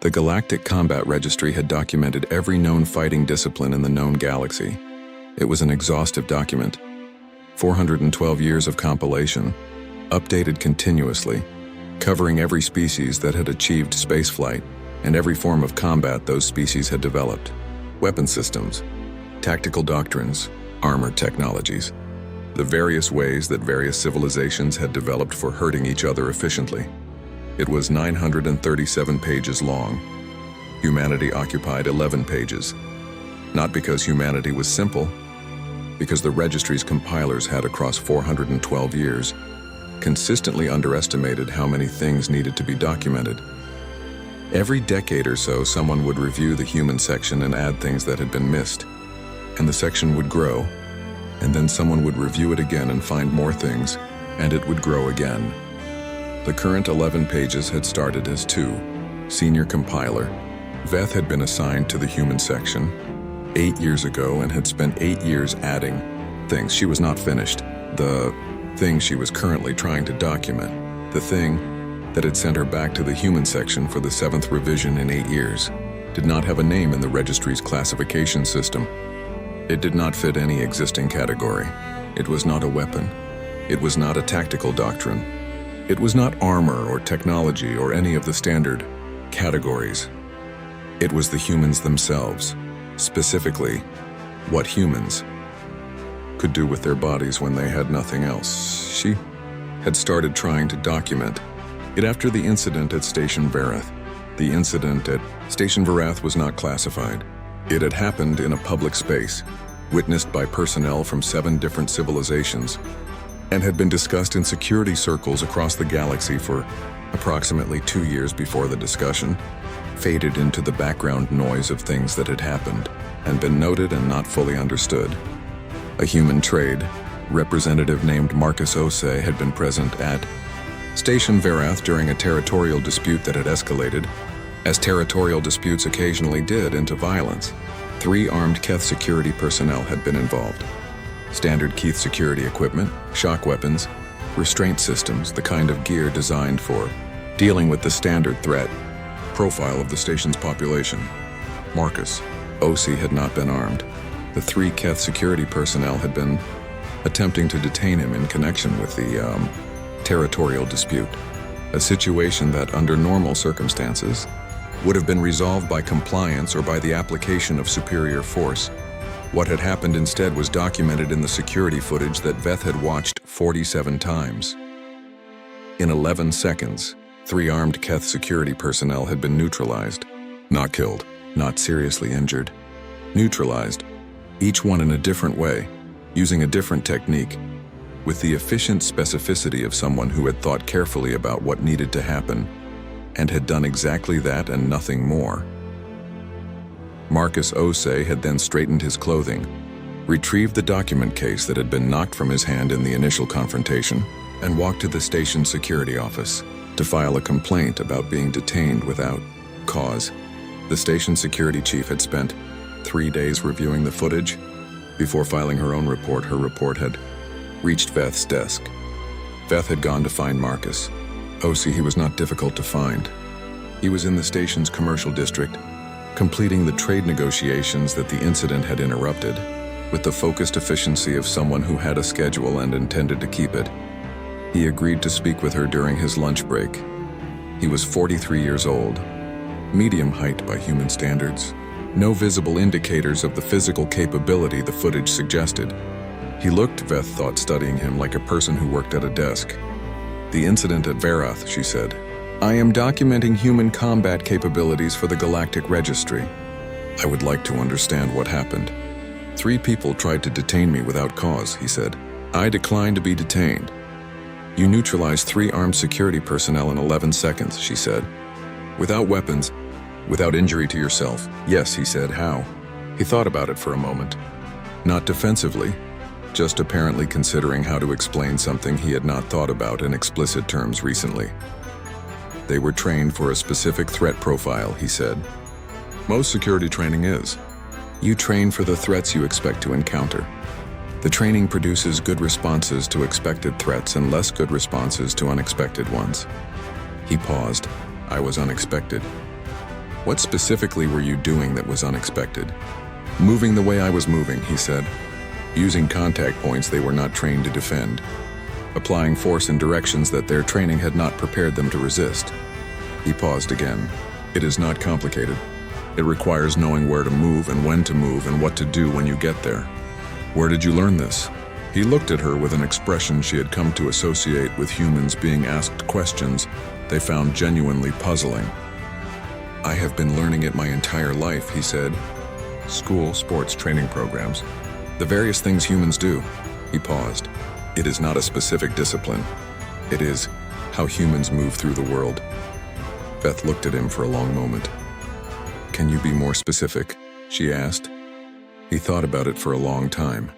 The Galactic Combat Registry had documented every known fighting discipline in the known galaxy. It was an exhaustive document. 412 years of compilation, updated continuously, covering every species that had achieved spaceflight and every form of combat those species had developed. Weapon systems, tactical doctrines, armor technologies, the various ways that various civilizations had developed for hurting each other efficiently. It was 937 pages long. Humanity occupied 11 pages. Not because humanity was simple, because the registry's compilers had, across 412 years, consistently underestimated how many things needed to be documented. Every decade or so, someone would review the human section and add things that had been missed, and the section would grow, and then someone would review it again and find more things, and it would grow again. The current 11 pages had started as 2. Senior compiler. Veth had been assigned to the human section 8 years ago and had spent 8 years adding things. She was not finished. The thing she was currently trying to document. The thing that had sent her back to the human section for the 7th revision in 8 years did not have a name in the registry's classification system. It did not fit any existing category. It was not a weapon. It was not a tactical doctrine. It was not armor or technology or any of the standard categories. It was the humans themselves. Specifically, what humans could do with their bodies when they had nothing else. She had started trying to document it after the incident at Station Verath. The incident at Station Verath was not classified. It had happened in a public space, witnessed by personnel from 7 different civilizations, and had been discussed in security circles across the galaxy for approximately 2 years before the discussion faded into the background noise of things that had happened and been noted and not fully understood. A human trade representative named Marcus Osei had been present at Station Verath during a territorial dispute that had escalated, as territorial disputes occasionally did, into violence. 3 armed Keth security personnel had been involved. Standard Keith security equipment, shock weapons, restraint systems, the kind of gear designed for dealing with the standard threat profile of the station's population. Marcus Osei had not been armed. The 3 Keth security personnel had been attempting to detain him in connection with the territorial dispute, a situation that, under normal circumstances, would have been resolved by compliance or by the application of superior force. What had happened instead was documented in the security footage that Veth had watched 47 times. In 11 seconds, 3 armed Keth security personnel had been neutralized. Not killed, not seriously injured. Neutralized, each one in a different way, using a different technique, with the efficient specificity of someone who had thought carefully about what needed to happen and had done exactly that and nothing more. Marcus Osei had then straightened his clothing, retrieved the document case that had been knocked from his hand in the initial confrontation, and walked to the station security office to file a complaint about being detained without cause. The station security chief had spent 3 days reviewing the footage. Before filing her own report, her report had reached Veth's desk. Veth had gone to find Marcus Osei. He was not difficult to find. He was in the station's commercial district, completing the trade negotiations that the incident had interrupted, with the focused efficiency of someone who had a schedule and intended to keep it. He agreed to speak with her during his lunch break. He was 43 years old, medium height by human standards. No visible indicators of the physical capability the footage suggested. He looked, Veth thought, studying him, like a person who worked at a desk. The incident at Verath, she said. I am documenting human combat capabilities for the Galactic Registry. I would like to understand what happened. 3 people tried to detain me without cause, he said. I declined to be detained. You neutralized 3 armed security personnel in 11 seconds, she said. Without weapons, without injury to yourself. Yes, he said. How? He thought about it for a moment. Not defensively, just apparently considering how to explain something he had not thought about in explicit terms recently. They were trained for a specific threat profile, he said. Most security training is. You train for the threats you expect to encounter. The training produces good responses to expected threats and less good responses to unexpected ones. He paused. I was unexpected. What specifically were you doing that was unexpected? Moving the way I was moving, he said. Using contact points they were not trained to defend. Applying force in directions that their training had not prepared them to resist. He paused again. It is not complicated. It requires knowing where to move and when to move and what to do when you get there. Where did you learn this? He looked at her with an expression she had come to associate with humans being asked questions they found genuinely puzzling. I have been learning it my entire life, he said. School, sports, training programs. The various things humans do. He paused. It is not a specific discipline. It is how humans move through the world. Beth looked at him for a long moment. Can you be more specific? She asked. He thought about it for a long time.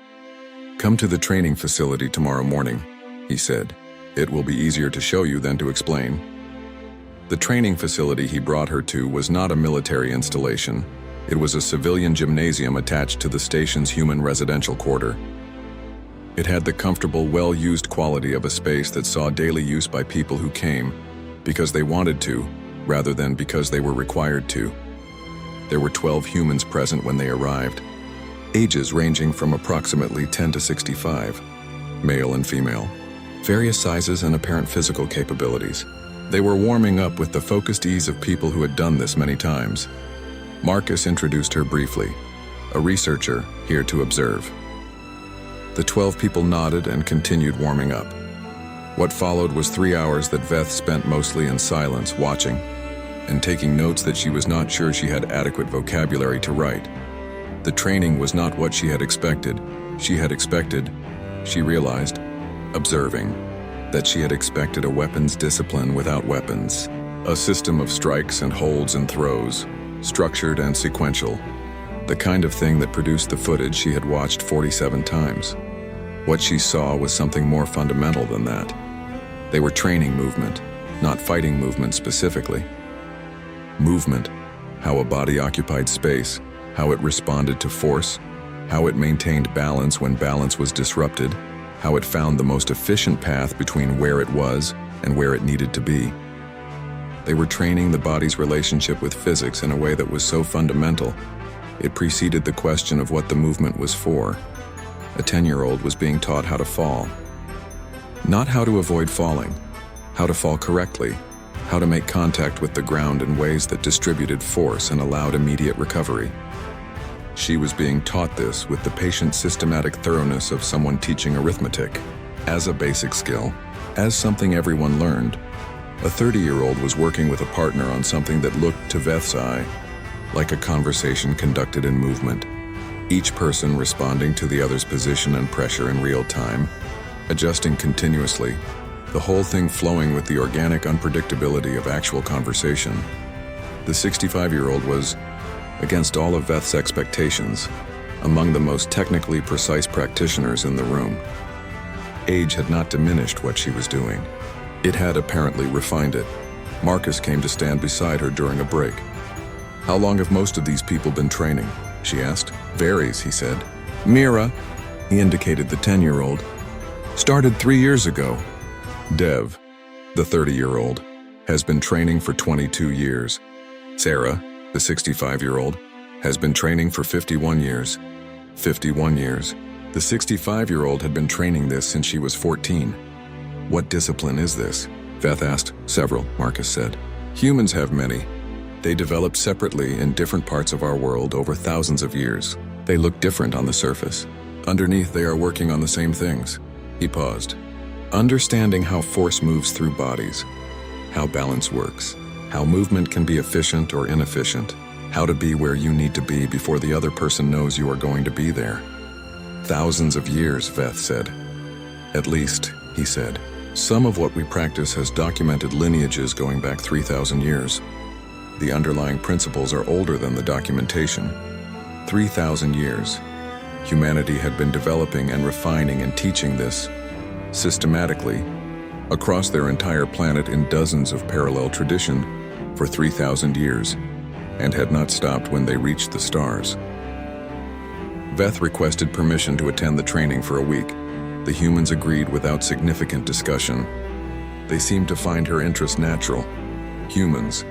Come to the training facility tomorrow morning, he said. It will be easier to show you than to explain. The training facility he brought her to was not a military installation. It was a civilian gymnasium attached to the station's human residential quarter. It had the comfortable, well-used quality of a space that saw daily use by people who came because they wanted to, rather than because they were required to. There were 12 humans present when they arrived, ages ranging from approximately 10 to 65, male and female, various sizes and apparent physical capabilities. They were warming up with the focused ease of people who had done this many times. Marcus introduced her briefly, a researcher here to observe. The 12 people nodded and continued warming up. What followed was 3 hours that Veth spent mostly in silence, watching, and taking notes that she was not sure she had adequate vocabulary to write. The training was not what she had expected. She realized, observing, that she had expected a weapons discipline without weapons, a system of strikes and holds and throws, structured and sequential, the kind of thing that produced the footage she had watched 47 times. What she saw was something more fundamental than that. They were training movement, not fighting movement specifically. Movement, how a body occupied space, how it responded to force, how it maintained balance when balance was disrupted, how it found the most efficient path between where it was and where it needed to be. They were training the body's relationship with physics in a way that was so fundamental, it preceded the question of what the movement was for. A 10-year-old was being taught how to fall. Not how to avoid falling, how to fall correctly, how to make contact with the ground in ways that distributed force and allowed immediate recovery. She was being taught this with the patient systematic thoroughness of someone teaching arithmetic, as a basic skill, as something everyone learned. A 30-year-old was working with a partner on something that looked, to Veth's eye, like a conversation conducted in movement, each person responding to the other's position and pressure in real time, adjusting continuously, the whole thing flowing with the organic unpredictability of actual conversation. The 65-year-old was, against all of Veth's expectations, among the most technically precise practitioners in the room. Age had not diminished what she was doing. It had apparently refined it. Marcus came to stand beside her during a break. How long have most of these people been training? She asked. Varies, he said. Mira, he indicated the 10-year-old, started 3 years ago. Dev, the 30-year-old, has been training for 22 years. Sarah, the 65-year-old, has been training for 51 years. 51 years. The 65-year-old had been training this since she was 14. What discipline is this? Veth asked. Several, Marcus said. Humans have many. They developed separately in different parts of our world over thousands of years. They look different on the surface. Underneath, they are working on the same things. He paused. Understanding how force moves through bodies, how balance works, how movement can be efficient or inefficient, how to be where you need to be before the other person knows you are going to be there. Thousands of years, Veth said. At least, he said. Some of what we practice has documented lineages going back 3,000 years. The underlying principles are older than the documentation. 3,000 years. Humanity had been developing and refining and teaching this, systematically, across their entire planet in dozens of parallel tradition for 3,000 years, and had not stopped when they reached the stars. Veth requested permission to attend the training for a week. The humans agreed without significant discussion. They seemed to find her interest natural. Humans.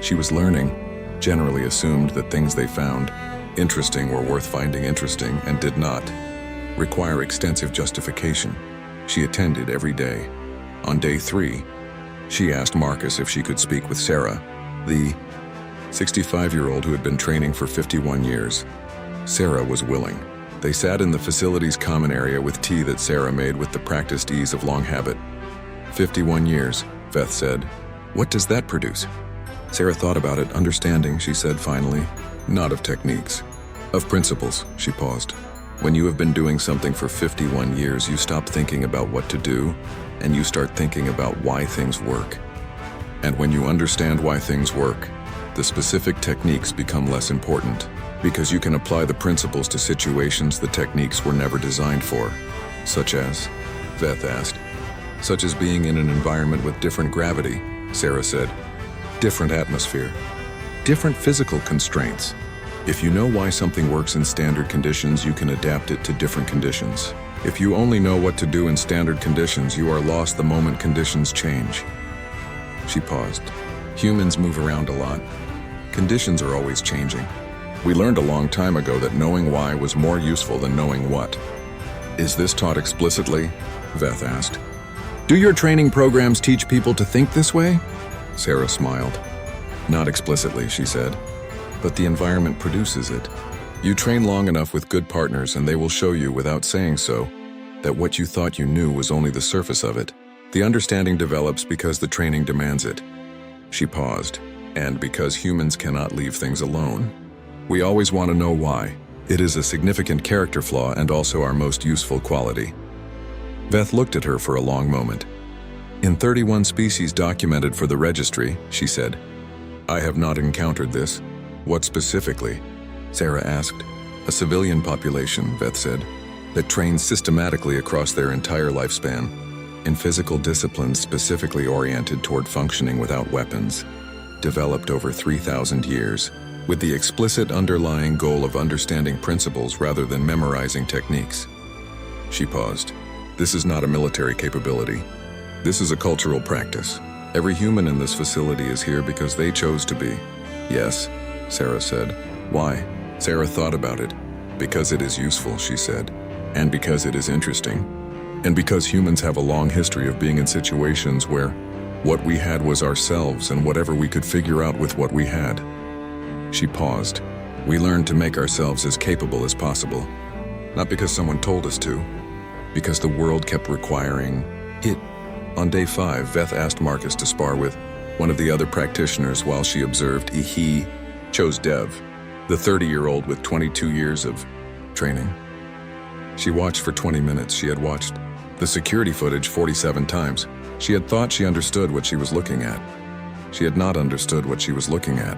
She was learning. generally assumed that things they found interesting or worth finding interesting and did not require extensive justification. She attended every day. On day 3, she asked Marcus if she could speak with Sarah, the 65-year-old who had been training for 51 years. Sarah was willing. They sat in the facility's common area with tea that Sarah made with the practiced ease of long habit. 51 years, Veth said. What does that produce? Sarah thought about it, understanding, she said finally. Not of techniques. Of principles, she paused. When you have been doing something for 51 years, you stop thinking about what to do, and you start thinking about why things work. And when you understand why things work, the specific techniques become less important, because you can apply the principles to situations the techniques were never designed for. Such as? Veth asked. Such as being in an environment with different gravity, Sarah said. Different atmosphere. Different physical constraints. If you know why something works in standard conditions, you can adapt it to different conditions. If you only know what to do in standard conditions, you are lost the moment conditions change. She paused. Humans move around a lot. Conditions are always changing. We learned a long time ago that knowing why was more useful than knowing what. Is this taught explicitly? Veth asked. Do your training programs teach people to think this way? Sarah smiled. Not explicitly, she said. But the environment produces it. You train long enough with good partners and they will show you, without saying so, that what you thought you knew was only the surface of it. The understanding develops because the training demands it. She paused, and because humans cannot leave things alone. We always want to know why. It is a significant character flaw and also our most useful quality. Veth looked at her for a long moment. In 31 species documented for the registry, she said, I have not encountered this. What specifically? Sarah asked. A civilian population, Veth said, that trains systematically across their entire lifespan, in physical disciplines specifically oriented toward functioning without weapons, developed over 3,000 years, with the explicit underlying goal of understanding principles rather than memorizing techniques. She paused. This is not a military capability. This is a cultural practice. Every human in this facility is here because they chose to be. Yes, Sarah said. Why? Sarah thought about it. Because it is useful, she said. And because it is interesting. And because humans have a long history of being in situations where what we had was ourselves and whatever we could figure out with what we had. She paused. We learned to make ourselves as capable as possible. Not because someone told us to. Because the world kept requiring it. On day 5, Veth asked Marcus to spar with one of the other practitioners while she observed. He chose Dev, the 30-year-old with 22 years of training. She watched for 20 minutes. She had watched the security footage 47 times. She had thought she understood what she was looking at. She had not understood what she was looking at.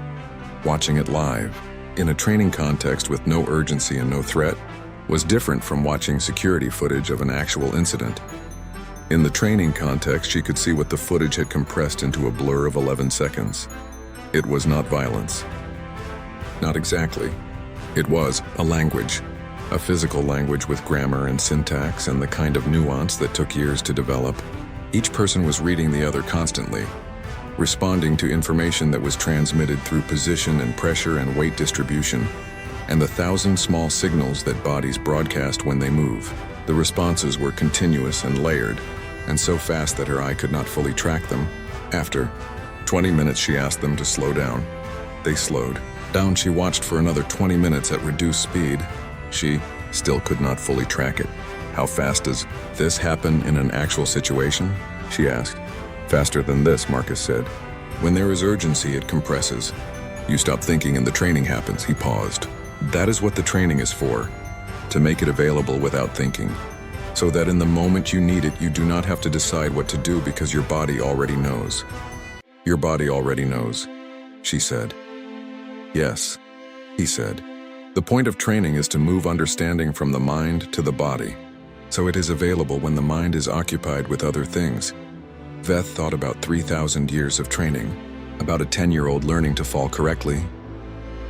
Watching it live, in a training context with no urgency and no threat, was different from watching security footage of an actual incident. In the training context, she could see what the footage had compressed into a blur of 11 seconds. It was not violence. Not exactly. It was a language, a physical language with grammar and syntax and the kind of nuance that took years to develop. Each person was reading the other constantly, responding to information that was transmitted through position and pressure and weight distribution, and the 1,000 small signals that bodies broadcast when they move. The responses were continuous and layered, and so fast that her eye could not fully track them. After 20 minutes, she asked them to slow down. They slowed down. She watched for another 20 minutes at reduced speed. She still could not fully track it. How fast does this happen in an actual situation? She asked. Faster than this, Marcus said. When there is urgency, it compresses. You stop thinking and the training happens. He paused. That is what the training is for, to make it available without thinking, so that in the moment you need it, you do not have to decide what to do because your body already knows. Your body already knows, she said. Yes, he said. The point of training is to move understanding from the mind to the body, so it is available when the mind is occupied with other things. Veth thought about 3,000 years of training, about a 10-year-old learning to fall correctly,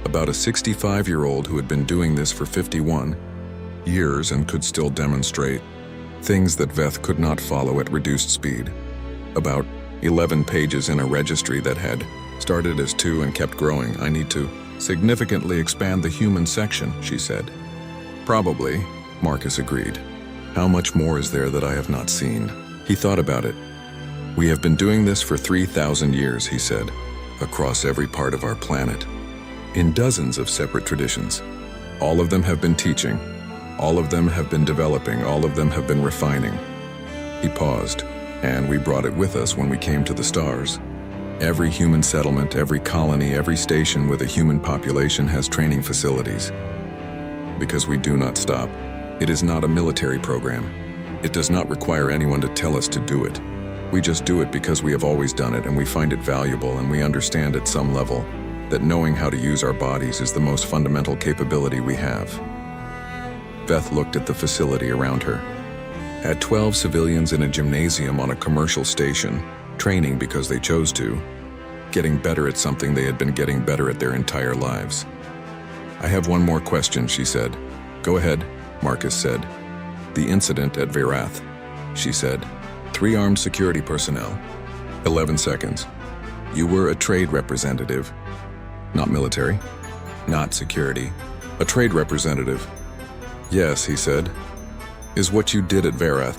about a 65-year-old who had been doing this for 51 years and could still demonstrate things that Veth could not follow at reduced speed, about 11 pages in a registry that had Started as 2 and kept growing. I need to significantly expand the human section, she said. Probably, Marcus agreed. How much more is there that I have not seen? He thought about it. We have been doing this for 3,000 years, he said, across every part of our planet, in dozens of separate traditions. All of them have been teaching. All of them have been developing. All of them have been refining. He paused, and we brought it with us when we came to the stars. Every human settlement, every colony, every station with a human population has training facilities. Because we do not stop. It is not a military program. It does not require anyone to tell us to do it. We just do it because we have always done it and we find it valuable, and we understand at some level that knowing how to use our bodies is the most fundamental capability we have. Beth looked at the facility around her. Had 12 civilians in a gymnasium on a commercial station, training because they chose to, getting better at something they had been getting better at their entire lives. I have one more question, she said. Go ahead, Marcus said. The incident at Verath, she said. 3 armed security personnel. 11 seconds. You were a trade representative. Not military. Not security. A trade representative. Yes, he said. Is what you did at Verath,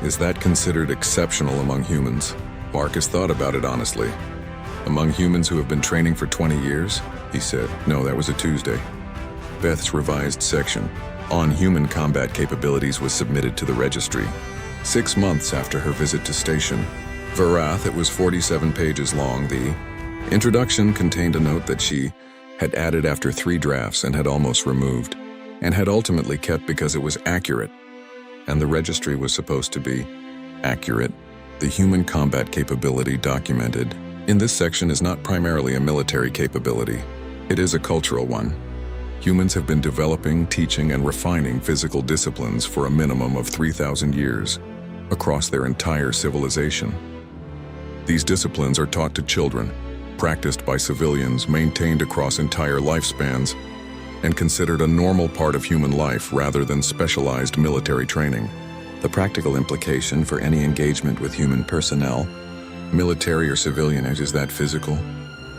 is that considered exceptional among humans? Marcus thought about it honestly. Among humans who have been training for 20 years? He said. No, that was a Tuesday. Beth's revised section on human combat capabilities was submitted to the registry. 6 months after her visit to station Verath, it was 47 pages long. The introduction contained a note that she had added after 3 drafts and had almost removed, and had ultimately kept because it was accurate. And the registry was supposed to be accurate. The human combat capability documented in this section is not primarily a military capability. It is a cultural one. Humans have been developing, teaching, and refining physical disciplines for a minimum of 3,000 years across their entire civilization. These disciplines are taught to children, practiced by civilians, maintained across entire lifespans, and considered a normal part of human life rather than specialized military training. The practical implication for any engagement with human personnel, military or civilian, is that physical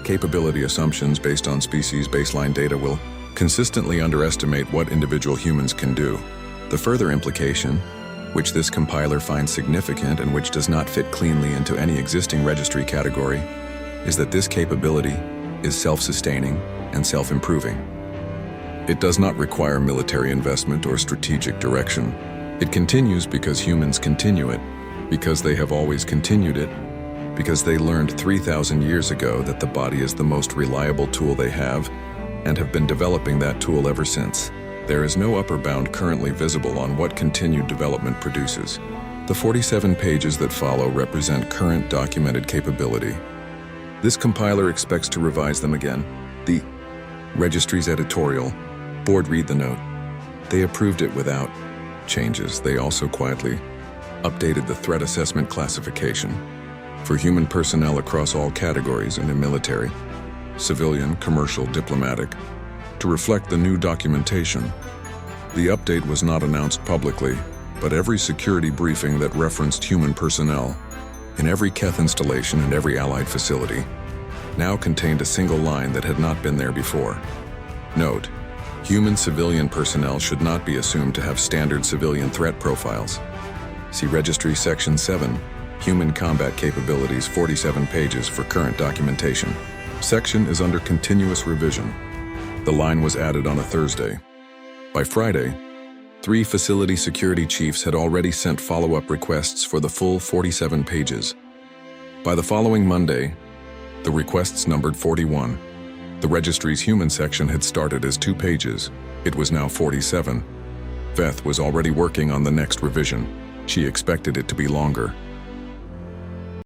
capability assumptions based on species baseline data will consistently underestimate what individual humans can do. The further implication, which this compiler finds significant and which does not fit cleanly into any existing registry category, is that this capability is self-sustaining and self-improving. It does not require military investment or strategic direction. It continues because humans continue it, because they have always continued it, because they learned 3,000 years ago that the body is the most reliable tool they have, and have been developing that tool ever since. There is no upper bound currently visible on what continued development produces. The 47 pages that follow represent current documented capability. This compiler expects to revise them again. The registry's editorial board read the note. They approved it without changes. They also quietly updated the threat assessment classification for human personnel across all categories and in military, civilian, commercial, diplomatic, to reflect the new documentation. The update was not announced publicly, but every security briefing that referenced human personnel in every Keth installation and every allied facility now contained a single line that had not been there before. Note: human civilian personnel should not be assumed to have standard civilian threat profiles. See Registry Section 7, Human Combat Capabilities, 47 pages for current documentation. Section is under continuous revision. The line was added on a Thursday. By Friday, 3 facility security chiefs had already sent follow-up requests for the full 47 pages. By the following Monday, the requests numbered 41. The registry's human section had started as 2 pages. It was now 47. Beth was already working on the next revision. She expected it to be longer.